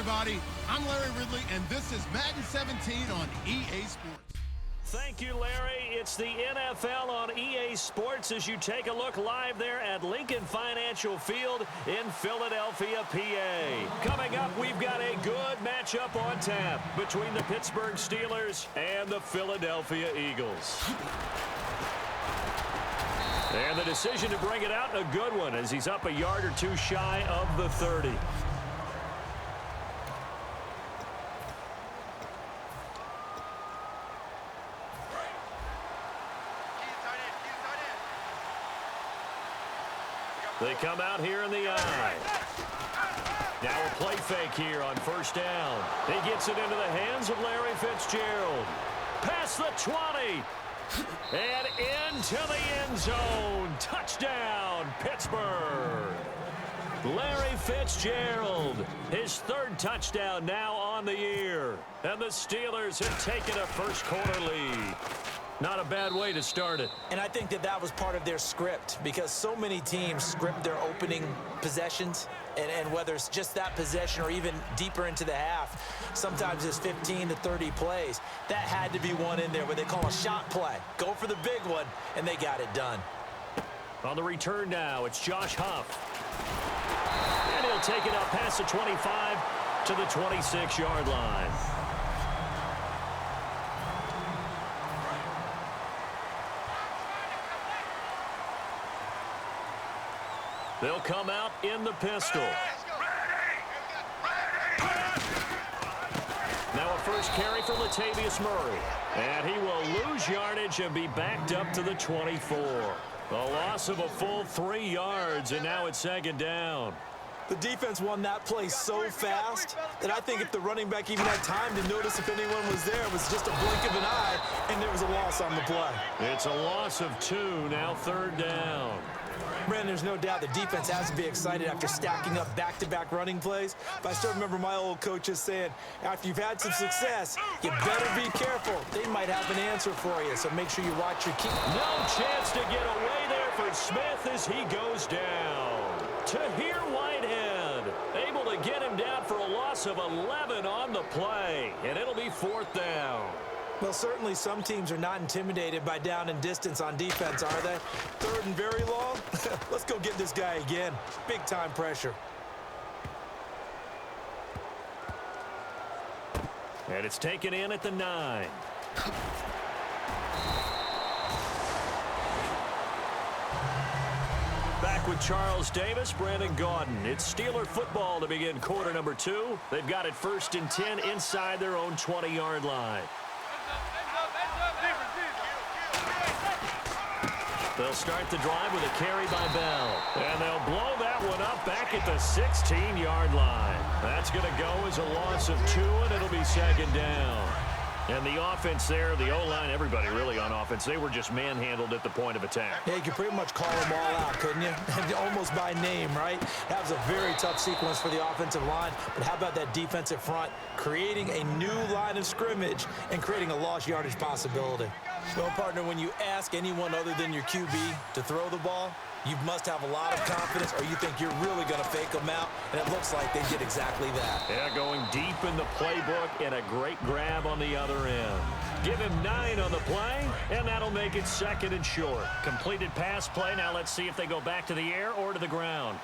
everybody. I'm Larry Ridley, and this is Madden 17 on EA Sports. Thank you, Larry. It's the NFL on EA Sports as you take a look live there at Lincoln Financial Field in Philadelphia, PA. Coming up, we've got a good matchup on tap between the Pittsburgh Steelers and the Philadelphia Eagles. And the decision to bring it out, a good one, as he's up a yard or two shy of the 30. They come out here in the eye. Now a play fake here on first down. He gets it into the hands of Larry Fitzgerald. Past the 20. And into the end zone. Touchdown, Pittsburgh. Larry Fitzgerald, his third touchdown now on the year. And the Steelers have taken a first quarter lead. Not a bad way to start it. And I think that was part of their script, because so many teams script their opening possessions, and whether it's just that possession or even deeper into the half, sometimes it's 15 to 30 plays. That had to be one in there where they call a shot play. Go for the big one, and they got it done. On the return now, it's Josh Huff. And he'll take it up past the 25 to the 26-yard line. They'll come out in the pistol. Now a first carry for Latavius Murray. And he will lose yardage and be backed up to the 24. A loss of a full 3 yards, and now it's second down. The defense won that play so fast that I think if the running back even had time to notice if anyone was there, it was just a blink of an eye, and there was a loss on the play. It's a loss of 2, now third down. Brandon, there's no doubt the defense has to be excited after stacking up back-to-back running plays. But I still remember my old coaches saying, after you've had some success, you better be careful. They might have an answer for you, so make sure you watch your key. No chance to get away there for Smith as he goes down. Tahir Whitehead able to get him down for a loss of 11 on the play, and it'll be fourth down. Well, certainly some teams are not intimidated by down and distance on defense, are they? Third and very long? Let's go get this guy again. Big-time pressure. And it's taken in at the 9. Back with Charles Davis, Brandon Gaudin. It's Steeler football to begin quarter number 2. They've got it first and 10 inside their own 20-yard line. They'll start the drive with a carry by Bell. And they'll blow that one up back at the 16-yard line. That's going to go as a loss of 2, and it'll be second down. And the offense there, the O-line, everybody really on offense, they were just manhandled at the point of attack. Yeah, you could pretty much call them all out, couldn't you? Almost by name, right? That was a very tough sequence for the offensive line. But how about that defensive front creating a new line of scrimmage and creating a lost yardage possibility? Well, partner, when you ask anyone other than your QB to throw the ball, you must have a lot of confidence, or you think you're really going to fake them out, and it looks like they did exactly that. Yeah, going deep in the playbook and a great grab on the other end. Give him 9 on the play, and that'll make it second and short. Completed pass play. Now let's see if they go back to the air or to the ground.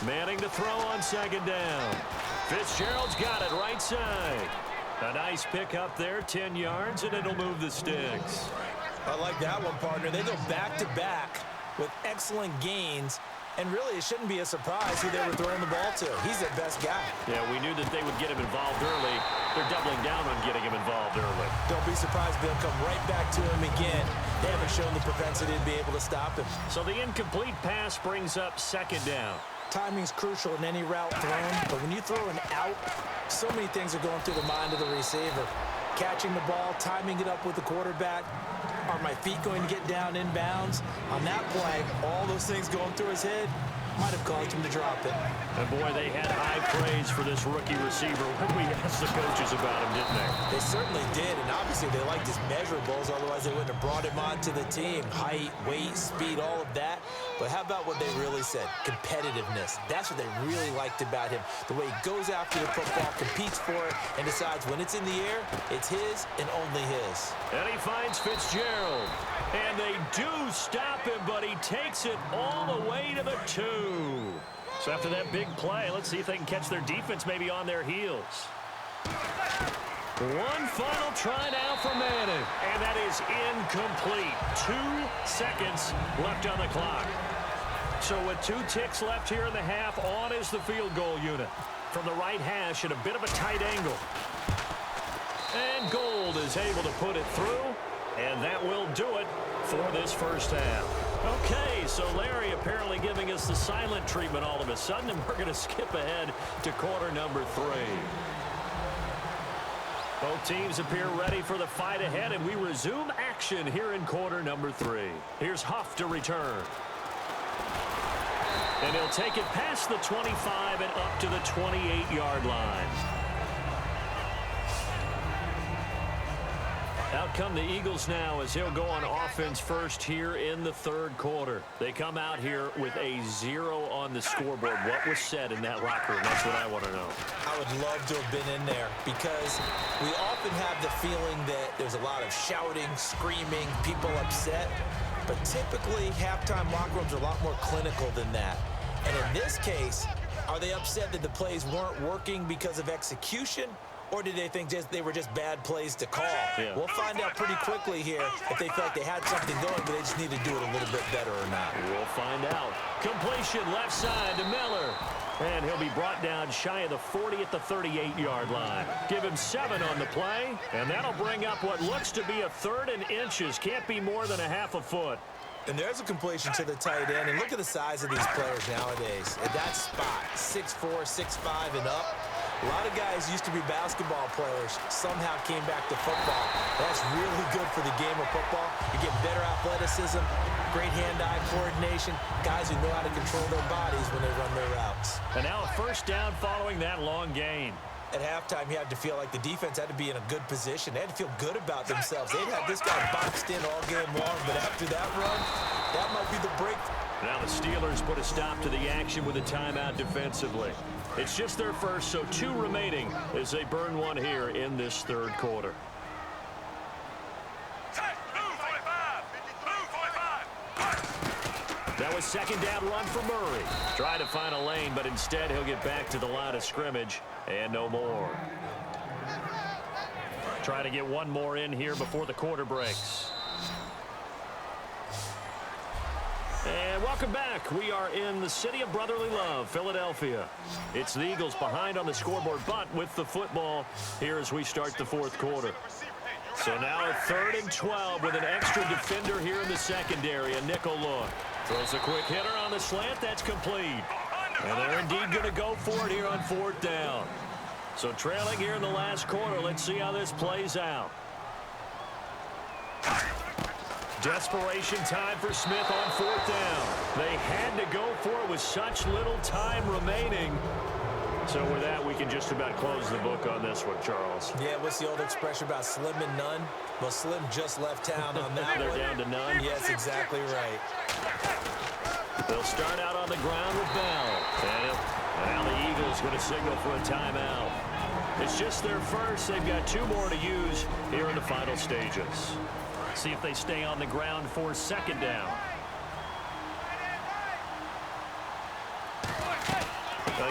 Manning to throw on second down. Fitzgerald's got it right side. A nice pick up there, 10 yards, and it'll move the sticks. I like that one, partner. They go back-to-back with excellent gains, and really it shouldn't be a surprise who they were throwing the ball to. He's their best guy. Yeah, we knew that they would get him involved early. They're doubling down on getting him involved early. Don't be surprised if they'll come right back to him again. They haven't shown the propensity to be able to stop him. So the incomplete pass brings up second down. Timing's crucial in any route thrown, but when you throw an out, so many things are going through the mind of the receiver. Catching the ball, timing it up with the quarterback. Are my feet going to get down inbounds? On that play, all those things going through his head might have caused him to drop it. And boy, they had high praise for this rookie receiver when we asked the coaches about him, didn't they? They certainly did, and obviously they liked his measurables, otherwise they wouldn't have brought him onto the team. Height, weight, speed, all of that. But how about what they really said? Competitiveness. That's what they really liked about him. The way he goes after the football, competes for it, and decides when it's in the air, it's his and only his. And he finds Fitzgerald. And they do stop him, but he takes it all the way to the 2. So after that big play, let's see if they can catch their defense maybe on their heels. One final try now for Madden, and that is incomplete. 2 seconds left on the clock. So with 2 ticks left here in the half, on is the field goal unit. From the right hash at a bit of a tight angle. And Gold is able to put it through, and that will do it for this first half. Okay, so Larry apparently giving us the silent treatment all of a sudden, and we're going to skip ahead to quarter number 3. Both teams appear ready for the fight ahead, and we resume action here in quarter number 3. Here's Huff to return. And he'll take it past the 25 and up to the 28-yard line. Out come the Eagles now as he'll go on offense first here in the 3rd quarter. They come out here with a 0 on the scoreboard. What was said in that locker room? That's what I want to know. I would love to have been in there because we often have the feeling that there's a lot of shouting, screaming, people upset. But typically, halftime locker rooms are a lot more clinical than that. And in this case, are they upset that the plays weren't working because of execution? Or did they think they were just bad plays to call? Yeah. We'll find out pretty quickly here if they felt like they had something going, but they just need to do it a little bit better or not. We'll find out. Completion left side to Miller. And he'll be brought down shy of the 40 at the 38-yard line. Give him 7 on the play, and that'll bring up what looks to be a 3rd and inches. Can't be more than a half a foot. And there's a completion to the tight end. And look at the size of these players nowadays. At that spot, 6'4", 6'5", and up. A lot of guys used to be basketball players, somehow came back to football. That's really good for the game of football. You get better athleticism, great hand-eye coordination, guys who know how to control their bodies when they run their routes. And now a first down following that long gain. At halftime, you had to feel like the defense had to be in a good position. They had to feel good about themselves. They'd had this guy boxed in all game long, but after that run, that might be the breakthrough. Now the Steelers put a stop to the action with a timeout defensively. It's just their first, so 2 remaining as they burn one here in this 3rd quarter. That was 2nd down run for Murray. Try to find a lane, but instead he'll get back to the line of scrimmage and no more. Try to get one more in here before the quarter breaks. And welcome back. We are in the city of brotherly love, Philadelphia. It's the Eagles behind on the scoreboard, but with the football here as we start the 4th quarter. So now a 3rd and 12 with an extra defender here in the secondary, a nickel look. Throws a quick hitter on the slant. That's complete. And they're indeed going to go for it here on 4th down. So trailing here in the last quarter. Let's see how this plays out. Desperation time for Smith on 4th down. They had to go for it with such little time remaining. So with that, we can just about close the book on this one, Charles. Yeah, what's the old expression about slim and none? Well, Slim just left town on that They're one. down to none. Yes, exactly right. They'll start out on the ground with Bell. And now the Eagles going to signal for a timeout. It's just their first. They've got 2 more to use here in the final stages. See if they stay on the ground for 2nd down.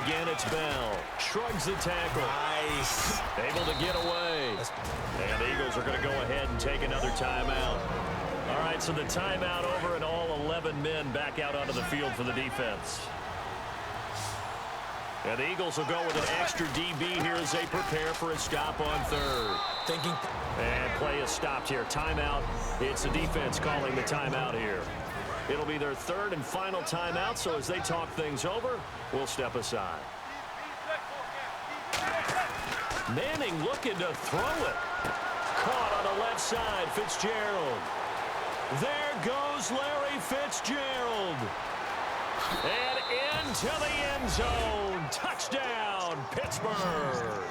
Again, it's Bell. Shrugs the tackle. Nice. Able to get away. And the Eagles are going to go ahead and take another timeout. All right, so the timeout over and all 11 men back out onto the field for the defense. And the Eagles will go with an extra DB here as they prepare for a stop on 3rd. Thinking. And play is stopped here. Timeout. It's the defense calling the timeout here. It'll be their 3rd and final timeout, so as they talk things over, we'll step aside. Manning looking to throw it. Caught on the left side, Fitzgerald. There goes Larry Fitzgerald. And into the end zone. Touchdown, Pittsburgh.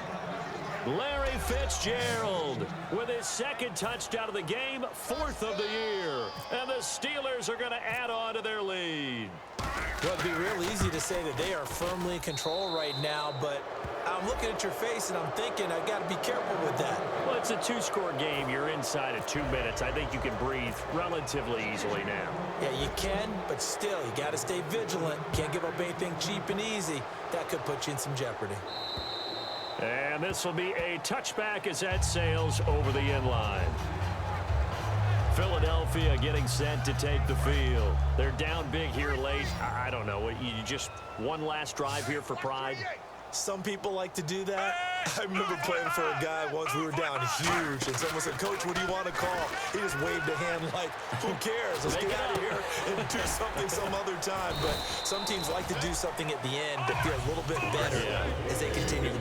Larry Fitzgerald with his second touchdown of the game, 4th of the year. And the Steelers are going to add on to their lead. Well, it'd be real easy to say that they are firmly in control right now, but I'm looking at your face and I'm thinking I've got to be careful with that. Well, it's a 2-score game. You're inside of 2 minutes. I think you can breathe relatively easily now. Yeah, you can, but still, you got to stay vigilant. Can't give up anything cheap and easy. That could put you in some jeopardy. And this will be a touchback as that sails over the end line. Philadelphia getting set to take the field. They're down big here late. I don't know. You just one last drive here for pride? Some people like to do that. I remember playing for a guy once. We were down huge, and someone said, "Coach, what do you want to call?" He just waved a hand like, "Who cares? Let's get out of here and do something some other time." But some teams like to do something at the end to feel a little bit better as they continue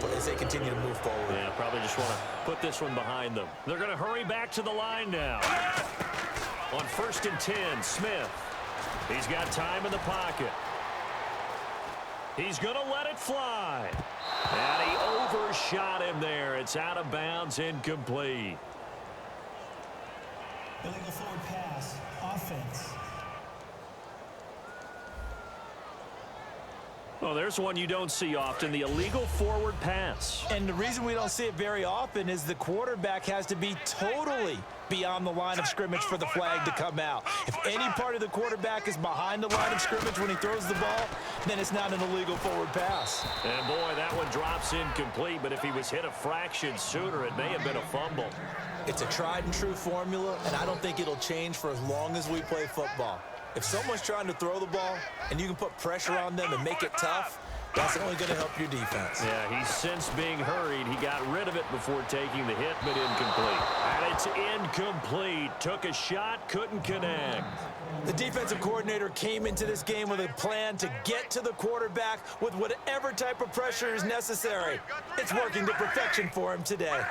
to move forward. Yeah, probably just want to put this one behind them. They're going to hurry back to the line now. On 1st and 10, Smith. He's got time in the pocket. He's going to let it fly. And he overshot him there. It's out of bounds, incomplete. Illegal forward pass, offense. Well, there's one you don't see often, the illegal forward pass. And the reason we don't see it very often is the quarterback has to be totally beyond the line of scrimmage for the flag to come out. If any part of the quarterback is behind the line of scrimmage when he throws the ball, then it's not an illegal forward pass. And boy, that one drops incomplete, but if he was hit a fraction sooner, it may have been a fumble. It's a tried and true formula, and I don't think it'll change for as long as we play football. If someone's trying to throw the ball and you can put pressure on them and make it tough, that's only going to help your defense. Yeah, he's since being hurried. He got rid of it before taking the hit, but incomplete. And it's incomplete. Took a shot, couldn't connect. The defensive coordinator came into this game with a plan to get to the quarterback with whatever type of pressure is necessary. It's working to perfection for him today.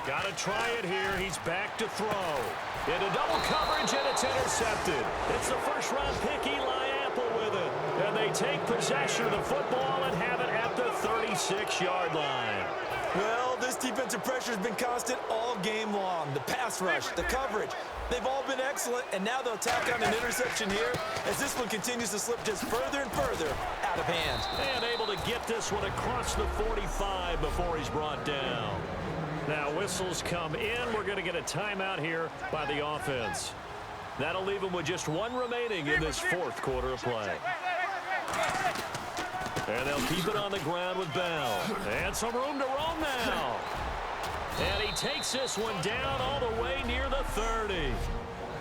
Got to try it here. He's back to throw. Into double coverage, and it's intercepted. It's the first-round pick, Eli Apple, with it. And they take possession of the football and have it at the 36-yard line. Well, this defensive pressure has been constant all game long. The pass rush, the coverage, they've all been excellent, and now they'll tack on an interception here as this one continues to slip just further and further out of hand. And able to get this one across the 45 before he's brought down. Now whistles come in. We're going to get a timeout here by the offense. That'll leave them with just one remaining in this 4th quarter of play. And they'll keep it on the ground with Bell. And some room to roam now. And he takes this one down all the way near the 30.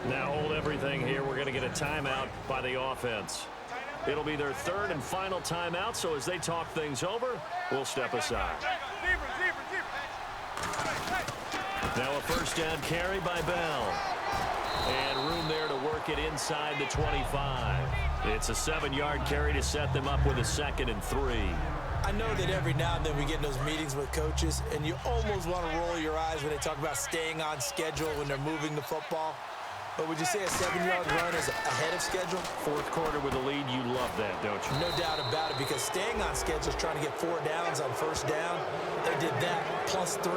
Now hold everything here. We're going to get a timeout by the offense. It'll be their 3rd and final timeout, so as they talk things over, we'll step aside. Now a first down carry by Bell. And room there to work it inside the 25. It's a 7-yard carry to set them up with a 2nd and 3. I know that every now and then we get in those meetings with coaches, and you almost want to roll your eyes when they talk about staying on schedule when they're moving the football. But would you say a 7-yard run is ahead of schedule? 4th quarter with a lead, you love that, don't you? No doubt about it, because staying on schedule is trying to get 4 downs on 1st down. They did that plus 3.